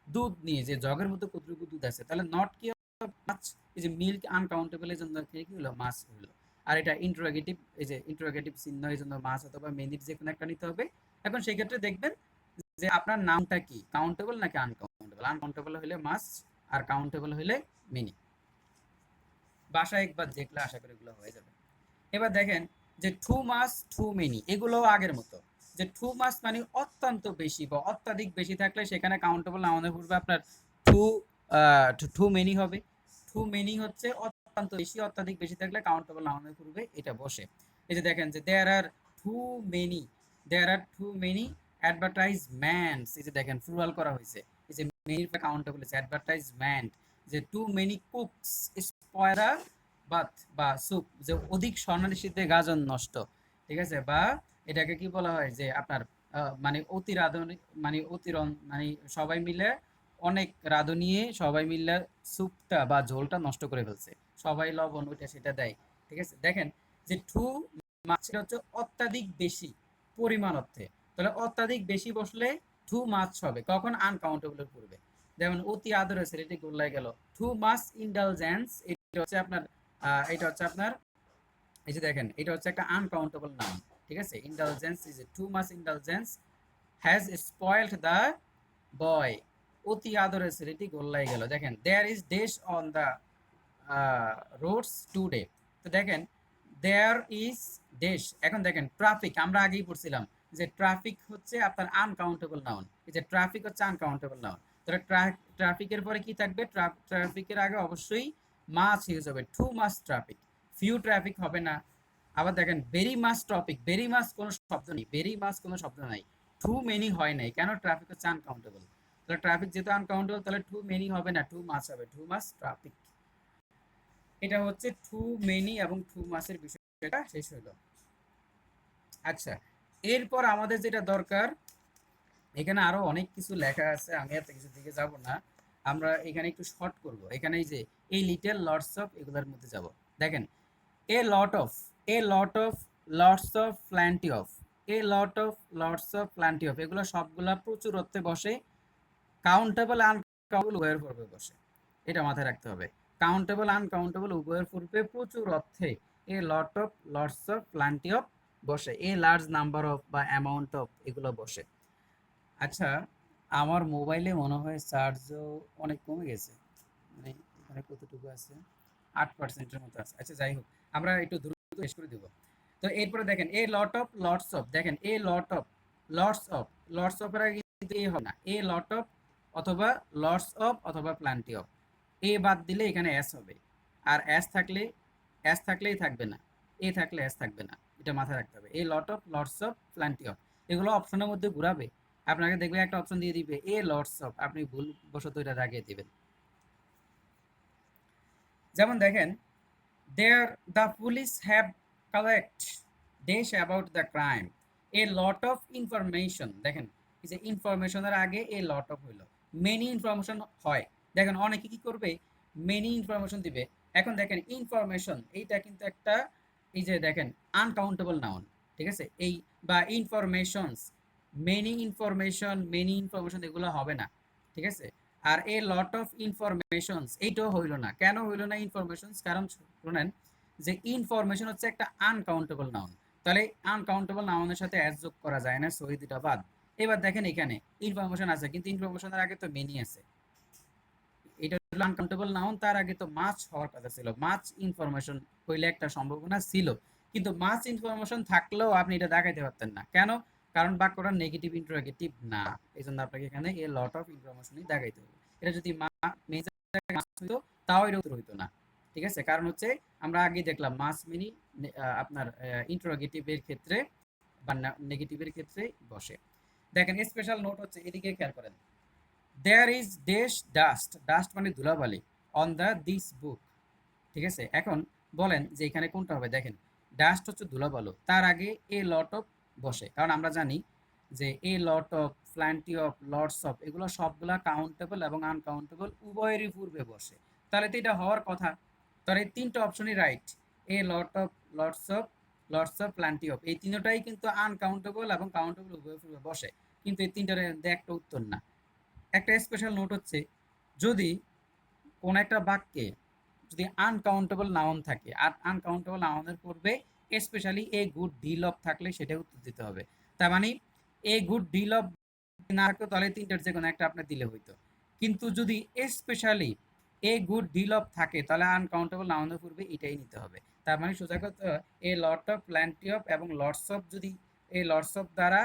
দুধ নিয়ে, যে জগের মধ্যে কতটুকু দুধ আছে, তাহলে নট কি মাছ, এই যে মিল্ক আনকাউন্টেবল এর জন্য কি হলো মাছ হলো। আর এটা ইন্টারোগেটিভ, এই যে ইন্টারোগেটিভ চিহ্ন এই জন্য মাছ অথবা মেনির যে কোনো একটা নিতে হবে। এখন সেই ক্ষেত্রে দেখবেন যে আপনার নামটা কি, কাউন্টেবল নাকি আনকাউন্টেবল। আনকাউন্টেবল হলে মাস আর কাউন্টেবল হলে মেনি। বাসায় একবার দেখলে আশা করি এগুলো হয়ে যাবে। এবার দেখেন যে টু মাস টু মেনি, এগুলো আগের মতো, যে টু মাস মানে অত্যন্ত বেশি বা অত্যাধিক বেশি থাকলে সেখানে কাউন্টেবল নাউনের পূর্বে আপনার টু টু মেনি হবে। টু মেনি হচ্ছে অত্যন্ত বেশি, অত্যাধিক বেশি থাকলে কাউন্টেবল নাউনের পূর্বে এটা বসে। এই যে দেখেন যে দেয়ার আর টু মেনি অ্যাডভার্টাইজমেন্টস, এই যে দেখেন প্লুরাল করা হয়েছে, এই যে মেনির কাউন্টেবল আছে অ্যাডভার্টাইজমেন্ট, যে টু মেনি কুকস স্পয়রা বাত বা সুপ, যে অধিক স্বর্ণালিশিতে গাজন নষ্ট, ঠিক আছে, বা এটাকে কি বলা হয় যে আপনার মানে অতি রাঁধুনি, মানে মানে সবাই মিলে অনেক রাঁধুনিয়ে সবাই মিলে স্যুপটা বা ঝোলটা নষ্ট করে ফেলছে, সবাই লবণ ওইটা সেটা দেয়, ঠিক আছে। দেখেন যে টু মাছটা হচ্ছে অত্যাধিক বেশি পরিমাণ অর্থে, তাহলে অত্যাধিক বেশি বসলে টু মাছ হবে কখন, আনকাউন্টেবলের পূর্বে। যেমন অতি আদরে ছেলেটি গোল্লায় গেল, টু মাছ ইন্ডালজেন্স, এটা হচ্ছে আপনার এটা হচ্ছে আপনার, এই যে দেখেন এটা হচ্ছে একটা আনকাউন্টেবল নাউন, ঠিক আছে। Indulgence is a too much indulgence has spoiled the boy, অতি আদরের ছেলেটি গোল্লাই গেল। দেখেন there is dash on the roads today, তো দেখেন দেয়ার ইজ ডেশ, এখন দেখেন ট্রাফিক আমরা আগেই পড়ছিলাম যে ট্রাফিক হচ্ছে আপনার আনকাউন্টেবল নাউন, এই যে ট্রাফিক হচ্ছে আনকাউন্টেবল নাউন, তাহলে ট্রাফিকের পরে কি থাকবে, ট্রাফিকের আগে অবশ্যই মাছ ইউজ হবে, টু মাছ ট্রাফিক, ফিউ ট্রাফিক হবে না। আবার দেখেন very much topic, very much কোনো শব্দ নেই, ভেরি মাস কোনো শব্দ নাই, টু মেনি হয় নাই, কেন ট্রাফিক হচ্ছে আনকাউন্টেবল, তাহলে ট্রাফিক যেহেতু আনকাউন্টেবল তাহলে টু মেনি হবে না, টু মাস হবে, টু মাস ট্রাফিক। এটা হচ্ছে টু মেনি এবং টু মাসের বিষয়টা শেষ হলো। আচ্ছা, এরপর আমাদের যেটা দরকার, এখানে আরো অনেক কিছু লেখা আছে, আমি এত কিছু দিকে যাব না, আমরা এখানে একটু শর্ট করব। এখানে এই যে এই লিটল লটস অফ এগুলোর মধ্যে যাব। দেখেন a lot of, a lot of, lots of, plenty of, a lot of, lots of, plenty of, এগুলো সবগুলা প্রচুর অর্থে বসে, কাউন্টেবল আনকাউন্টেবল উভয়ের পূর্বে বসে, এটা মাথায় রাখতে হবে। কাউন্টেবল আনকাউন্টেবল উভয়ের পূর্বে প্রচুর অর্থে a lot of, lots of, plenty of বসে, এ লার্জ নাম্বার অফ বা অ্যামাউন্ট অফ এগুলো বসে। আচ্ছা, আমার মোবাইলে মনে হয় চার্জও অনেক কমে গেছে, মানে এখানে কতটুকু আছে, 8%-এর মতো আছে। আচ্ছা যাই হোক, আমরা একটু দ্রুত শেষ করে দিব। তো এরপরে দেখেন a lot of, lots of, দেখেন a lot of, lots of, lots of এর আগে কিন্তু এ হবে না, এ লট অফ অথবা লটস অফ অথবা প্ল্যান্টি অফ, এ বাদ দিলে এখানে এস হবে, আর এস থাকলেই থাকবে না, এ থাকলে এস থাকবে না, এটা মাথায় রাখতে হবে। A lot of, lots of, plenty of, এগুলো অপশনের মধ্যে ঘুরাবে, আপনাকে দেখবে একটা অপশন দিয়ে দিবে এ লটস অফ, আপনি ভুল বশত এটা দাগিয়ে দিবেন। যেমন দেখেন there the police have collect dash about the crime, a lot of information, দেখেন এই যে ইনফরমেশনের আগে এ লট অফ হইলো, মেনি ইনফরমেশন হয়, দেখেন অনেকে কি করবে মেনি ইনফরমেশন দিবে। এখন দেখেন ইনফরমেশন এইটা কিন্তু একটা, এই যে দেখেন আনকাউন্টেবল নাউন, ঠিক আছে, এই বা ইনফরমেশনস, মেনি ইনফরমেশন এগুলো হবে না, ঠিক আছে। আর এ লট অফ ইনফরমেশনস এইটাও হইল না, কেন হইল না ইনফরমেশনস, কারণ শুনেন যে ইনফরমেশন হচ্ছে একটা আনকাউন্টেবল নাউন, তাহলে আনকাউন্টেবল নাউনের সাথে অ্যাড যোগ করা যায় না, সো এই দুটা বাদ। এবার দেখেন এখানে ইনফরমেশন আছে কিন্তু ইনফরমেশনের আগে তো মেনি আছে, এটা হলো আনকাউন্টেবল নাউন, তার আগে তো মাছ হওয়ার কথা ছিল, মাছ ইনফরমেশন হইলে একটা সম্ভাবনা ছিল, কিন্তু মাছ ইনফরমেশন থাকলেও আপনি এটা দেখাইতে পারতেন না, কেন, কারণ বাক্যটা নেগেটিভ ইন্টারোগেটিভ না, এই জন্য আপনাকে এখানে এ লট অফ ইনফরমেশনই দেখাইতে হবে। এটা যদি হইতো তাও এর উত্তর হইতো না। ঠিক আছে, কারণ হচ্ছে আমরা আগে দেখলাম মাস মিনি আপনার ইন্টারোগেটিভের ক্ষেত্রে বা নেগেটিভের ক্ষেত্রে বসে। দেখেন স্পেশাল নোট হচ্ছে, এদিকে খেয়াল করেন, there is dash dust, dust মানে ধুলাবালি, অন দ্য দিস বুক। ঠিক আছে, এখন বলেন যে এখানে কোনটা হবে। দেখেন ডাস্ট হচ্ছে ধুলাবালু, তার আগে এ লট অফ বসে, কারণ আমরা জানি যে a lot of, plenty of, lots of, এগুলো সবগুলা কাউন্টেবল এবং আনকাউন্টেবল উভয়েরই পূর্বে বসে, তাহলে তো এটা হওয়ার কথা। তাহলে এই তিনটা অপশনই right, a lot of, lots of, plenty of, এই তিনটাই কিন্তু আনকাউন্টেবল এবং কাউন্টেবল উভয়ের পূর্বে বসে, কিন্তু এই তিনটার একটা উত্তর না। একটা স্পেশাল নোট হচ্ছে, যদি কোন একটা বাক্যে যদি আনকাউন্টেবল নাউন থাকে আর আনকাউন্টেবল নাউনের পূর্বে specially a good deal of থাকলে সেটা উত্তর দিতে হবে। তার মানে এ গুড ডিল অফ না থাকতো তাহলে তিনটার যে কোনো একটা আপনার দিলে হইতো, কিন্তু যদি specially a good deal of থাকে তাহলে আনকাউন্টেবল নাউনের পূর্বে এটাই নিতে হবে। তার মানে সোজা কথা, এ লট অফ, প্ল্যান্টি অফ এবং লটস অফ, যদি এই লটস অফ দ্বারা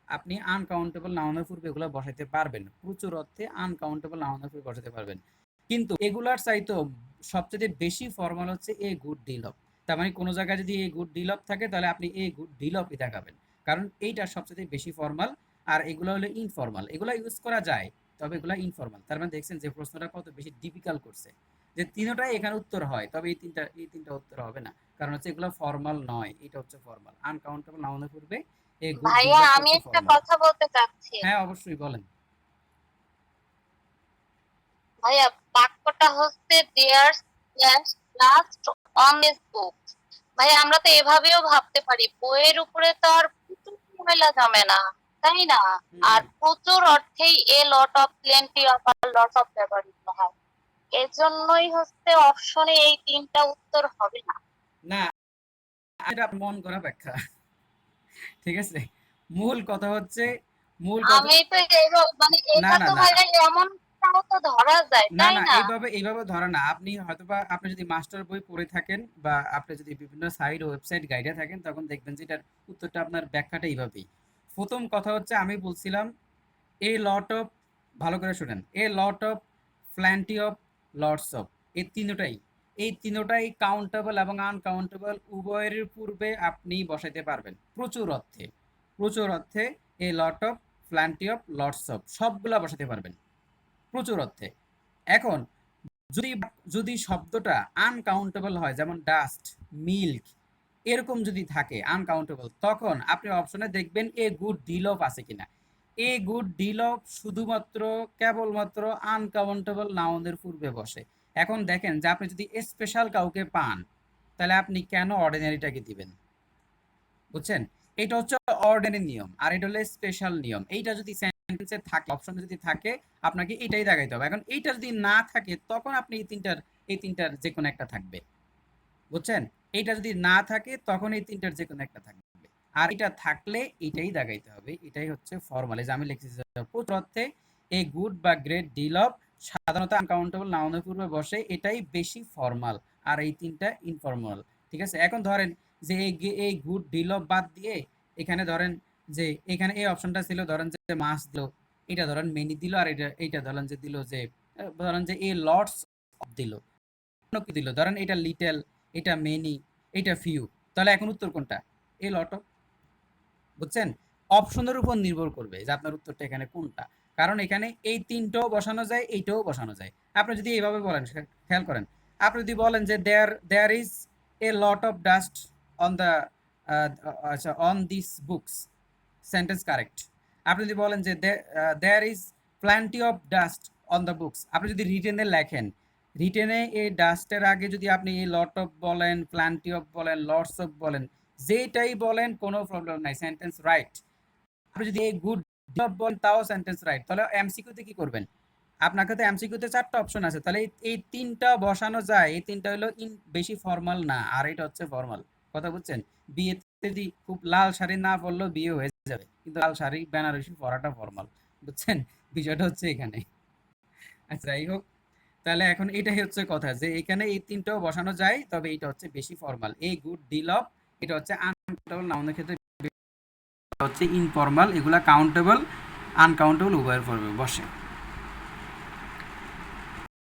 আপনি আনকাউন্টেবল নাউনের পূর্বে এগুলো বসাইতে পারবেন, প্রচুর অর্থে আনকাউন্টেবল নাউনের পূর্বে বসাতে পারবেন, কিন্তু এগুলার চাইতেও সবচেয়ে বেশি ফর্মাল হচ্ছে এ গুড ডিল অফ। তার মানে কোনো জায়গায় যদি এ গুড ডিল অফ থাকে তাহলে আপনি এ গুড ডিল অফই দেখাবেন, কারণ এইটা সবচেয়ে বেশি ফর্মাল। আর এগুলো হলো ইনফর্মাল, এগুলো ইউজ করা যায় তবে এগুলো ইনফর্মাল। তার মানে দেখছেন যে প্রশ্নটা কত বেশি ডিফিকাল্ট করছে, যে তিনটাই এখানে উত্তর হয় তবে এই তিনটা উত্তর হবে না, কারণ হচ্ছে এগুলো ফর্মাল নয়, এটা হচ্ছে ফর্মাল। আনকাউন্টেবল নাউনের পূর্বে এ গুড ডিল ভাইয়া অফ আমি হচ্ছে একটা ফর্মাল। কথা বলতে চাচ্ছি। হ্যাঁ অবশ্যই বলেন। ভাইয়া বাক্যটা হচ্ছে দেয়ার লাস্ট অন দিস বুক। ভাই আমরা তো এভাবেও ভাবতে পারি, বইয়ের উপরে তো আর প্রচুর ময়লা জমে না, তাই না? আর প্রচুর অর্থেই a lot of, plenty of আর লট অফ ব্যবহৃত হয়। এজন্যই হচ্ছে অপশনে এই তিনটা উত্তর হবে না। না, এটা মন করা ব্যাখ্যা, ঠিক আছে। মূল কথা হচ্ছে, মূল কথা, আমি তো মানে না এটা না তো না ভাইয়া এমনটাও তো ধরা যায়, না তাই না না? এইভাবে ধরে না। আপনি হয়তোবা আপনি যদি মাস্টার বই পড়ে থাকেন বা আপনি যদি বিভিন্ন সাইট ওয়েবসাইট গাইডে থাকেন তখন দেখবেন যে এটার উত্তরটা আপনার ব্যাখ্যাটা এইভাবেই। প্রথম কথা হচ্ছে আমি বলছিলাম এ লট অফ, ভালো করে শুনেন, a lot of, plenty of, lots of, এই তিনটাই কাউন্টেবল এবং আনকাউন্টেবল উভয়ের পূর্বে আপনি বসাইতে পারবেন প্রচুর অর্থে a lot of, plenty of, lots of সবগুলা বসাতে পারবেন প্রচুর অর্থে। এখন যদি যদি শব্দটা আনকাউন্টেবল হয়, যেমন ডাস্ট, মিল্ক, এরকম যদি থাকে আনকাউন্টেবল, তখন আপনি অপশনে দেখবেন এ গুড ডিল অফ আছে কিনা। এ গুড ডিল অফ শুধুমাত্র কেবলমাত্র আনকাউন্টেবল নাউনের পূর্বে বসে। এখন দেখেন যে আপনি যদি স্পেশাল কাউকে পান তাহলে আপনি কেন অর্ডিনারিটাকে দিবেন, বুঝছেন? এটা হচ্ছে অর্ডিনারি নিয়ম আর এটা হলো স্পেশাল নিয়ম। এইটা যদি সেন্টেন্সে থাকে, অপশনে যদি থাকে, আপনাকে এটাই দেখাইতে হবে। এখন এইটা যদি না থাকে তখন আপনি এই তিনটার যে কোনো একটা থাকবে, বুঝছেন? এইটা যদি না থাকে তখন এই তিনটার যে কোনো একটা থাকবে, আর এটা থাকলে এটাই দেখাইতে হবে। এটাই হচ্ছে ফর্মাল। এই যে আমি লিখেছি প্রচুর অর্থে এ গুড বা গ্রেট ডিল অফ সাধারণত আনকাউন্টেবল নাউনের পূর্বে বসে, এটাই বেশি ফর্মাল, আর এই তিনটা ইনফর্মাল। ঠিক আছে, এখন ধরেন যে এই গুড ডিল অফ বাদ দিয়ে এখানে ধরেন যে এখানে এই অপশনটা ছিল, ধরেন যে মাস দিল, এটা ধরেন মেনি দিল, আর এইটা ধরেন যে দিল যে ধরেন যে এ লটস অফ দিল, কি দিল, ধরেন এটা লিটল, এটা মেনি, এটা ফিউ, তাহলে এখন উত্তর কোনটা? এ লট অফ, বুঝছেন? অপশনের উপর নির্ভর করবে যে আপনার উত্তরটা এখানে কোনটা, কারণ এখানে এই তিনটাও বসানো যায়, এইটাও বসানো যায়। আপনি যদি এইভাবে বলেন, খেয়াল করেন, আপনি যদি বলেন যে there is a lot of dust on the, আচ্ছা, on this books, sentence correct. আপনি যদি বলেন যে there is plenty of dust on the books, আপনি যদি রিটেনে লেখেন, রিটেনে এই ডাস্টের আগে যদি আপনি এই লট অফ বলেন, প্ল্যান্টি অফ বলেন, লটস অফ বলেন, যেটাই বলেন কোনো প্রবলেম নাই, সেন্টেন্স রাইট। আপনি যদি এই গুড অফ বলেন তাও সেন্টেন্স রাইট। তাহলে এমসিকিউতে কি করবেন? আপনার কাছে এমসিকিউতে 4টা অপশন আছে, তাহলে এই তিনটা বসানো যায়। এই তিনটা হলো বেশি ফর্মাল না, আর এটা হচ্ছে ফর্মাল। কথা বুঝছেন? বিয়েতে যদি খুব লাল শাড়ি না পরলেও বিয়ে হয়ে যাবে, কিন্তু লাল শাড়ি বেনারসি পরাটা ফর্মাল, বুঝছেন? বিষয়টা হচ্ছে এখানে। আচ্ছা যাই হোক, তাহলে এখন এটাই হচ্ছে কথা যে এখানে এই তিনটাও বসানো যায়, তবে এটা হচ্ছে বেশি ফর্মাল। এই গুড ডিল অফ, এটা হচ্ছে আনকাউন্টেবল নাউনের ক্ষেত্রে হচ্ছে ইনফর্মাল, এগুলা কাউন্টেবল আনকাউন্টেবল উভয়ের পূর্বে বসে।